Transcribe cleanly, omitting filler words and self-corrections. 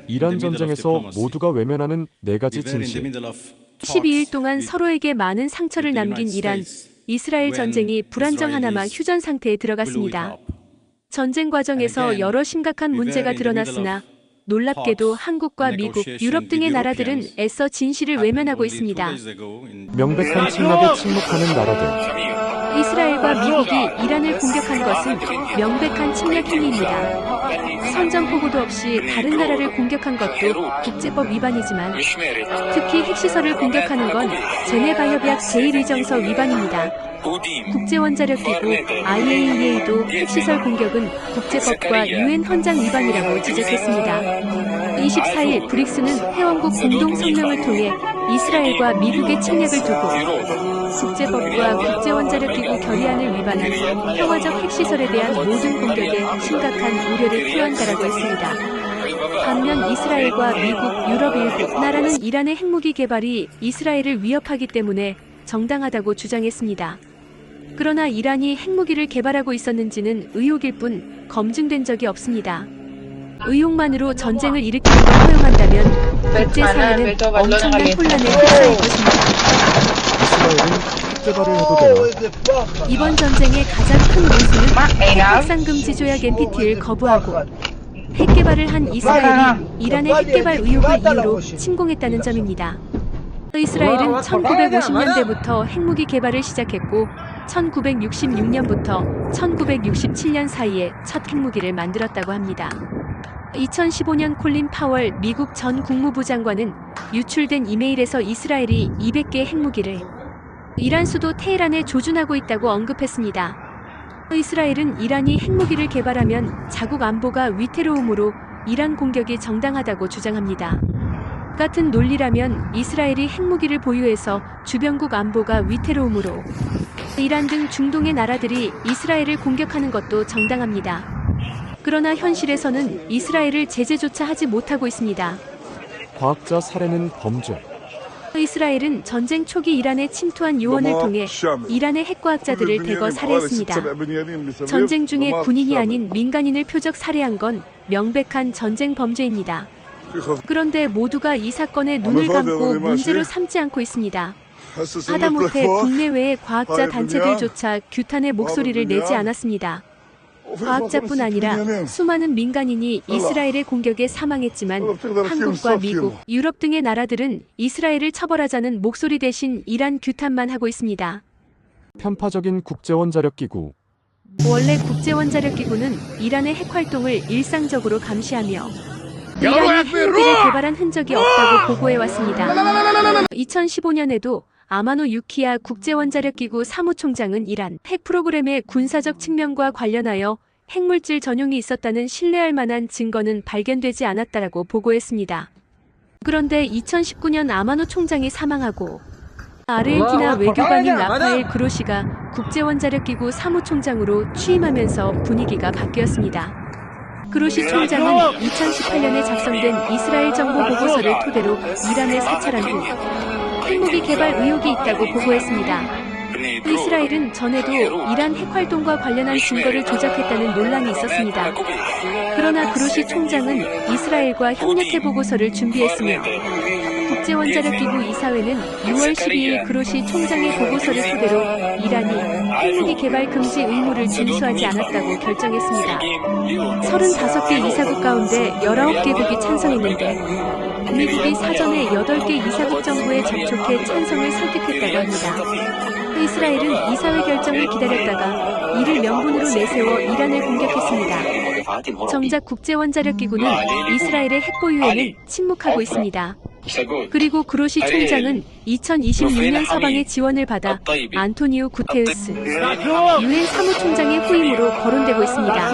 이란 전쟁에서 모두가 외면하는 네 가지 진실. 12일 동안 서로에게 많은 상처를 남긴 이란, 이스라엘 전쟁이 불안정하나마 휴전 상태에 들어갔습니다. 전쟁 과정에서 여러 심각한 문제가 드러났으나 놀랍게도 한국과 미국, 유럽 등의 나라들은 애써 진실을 외면하고 있습니다. 명백한 침략에 침묵하는 나라들. 이스라엘과 미국이 이란을 공격한 것은 명백한 침략 행위입니다. 선전포고도 없이 다른 나라를 공격한 것도 국제법 위반이지만 특히 핵시설을 공격하는 건 제네바 협약 제1위정서 위반입니다. 국제원자력기구 IAEA도 핵시설 공격은 국제법과 유엔 헌장 위반이라고 지적했습니다. 24일 브릭스는 회원국 공동성명을 통해 이스라엘과 미국의 침략을 두고 국제법과 국제원자력기구 결의안을 위반한 평화적 핵시설에 대한 모든 공격에 심각한 우려를 표한다라고 했습니다. 반면 이스라엘과 미국, 유럽 일부 나라는 이란의 핵무기 개발이 이스라엘을 위협하기 때문에 정당하다고 주장했습니다. 그러나 이란이 핵무기를 개발하고 있었는지는 의혹일 뿐 검증된 적이 없습니다. 의혹만으로 전쟁을 일으키는 걸 허용한다면 국제사회는 엄청난 혼란에 휩싸일 것입니다. 이스라엘은 핵 개발을 해도 되나? 이번 전쟁의 가장 큰 모순은 핵 확산 금지 조약 NPT를 거부하고 핵 개발을 한 이스라엘이 이란의 핵 개발 의혹을 이유로 침공했다는 점입니다. 이스라엘은 1950년대부터 핵무기 개발을 시작했고 1966년부터 1967년 사이에 첫 핵무기를 만들었다고 합니다. 2015년 콜린 파월 미국 전 국무부 장관은 유출된 이메일에서 이스라엘이 200개의 핵무기를 이란 수도 테헤란에 조준하고 있다고 언급했습니다. 이스라엘은 이란이 핵무기를 개발하면 자국 안보가 위태로움으로 이란 공격이 정당하다고 주장합니다. 같은 논리라면 이스라엘이 핵무기를 보유해서 주변국 안보가 위태로움으로 이란 등 중동의 나라들이 이스라엘을 공격하는 것도 정당합니다. 그러나 현실에서는 이스라엘을 제재조차 하지 못하고 있습니다. 과학자 살해는 범죄. 이스라엘은 전쟁 초기 이란에 침투한 요원을 통해 이란의 핵과학자들을 대거 살해했습니다. 전쟁 중에 군인이 아닌 민간인을 표적 살해한 건 명백한 전쟁 범죄입니다. 그런데 모두가 이 사건에 눈을 감고 문제로 삼지 않고 있습니다. 하다못해 국내외의 과학자 단체들조차 규탄의 목소리를 내지 않았습니다. 과학자뿐 아니라 수많은 민간인이 이스라엘의 공격에 사망했지만 한국과 미국, 유럽 등의 나라들은 이스라엘을 처벌하자는 목소리 대신 이란 규탄만 하고 있습니다. 편파적인 국제원자력기구. 원래 국제원자력기구는 이란의 핵활동을 일상적으로 감시하며 이란이 핵무기를 개발한 흔적이 없다고 보고해왔습니다. 2015년에도 아마노 유키야 국제원자력기구 사무총장은 이란 핵 프로그램의 군사적 측면과 관련하여 핵물질 전용이 있었다는 신뢰할 만한 증거는 발견되지 않았다라고 보고했습니다. 그런데 2019년 아마노 총장이 사망하고 아르헨티나 외교관인 라파엘 그로시가 국제원자력기구 사무총장으로 취임하면서 분위기가 바뀌었습니다. 그로시 총장은 2018년에 작성된 이스라엘 정보 보고서를 토대로 이란을 사찰한 후 핵무기 개발 의혹이 있다고 보고했습니다. 이스라엘은 전에도 이란 핵활동과 관련한 증거를 조작했다는 논란이 있었습니다. 그러나 그로시 총장은 이스라엘과 협력해 보고서를 준비했으며 국제원자력기구 이사회는 6월 12일 그로시 총장의 보고서를 토대로 이란이 핵무기 개발 금지 의무를 준수하지 않았다고 결정했습니다. 35개 이사국 가운데 19개국이 찬성했는데 미국이 사전에 8개 이사국 정부에 접촉해 찬성을 설득했다고 합니다. 이스라엘은 이사회 결정을 기다렸다가 이를 명분으로 내세워 이란을 공격했습니다. 정작 국제원자력기구는 이스라엘의 핵보유에는 침묵하고 있습니다. 그리고 그로시 총장은 2026년 서방의 지원을 받아 안토니오 구테우스 유엔 사무총장의 후임으로 거론되고 있습니다.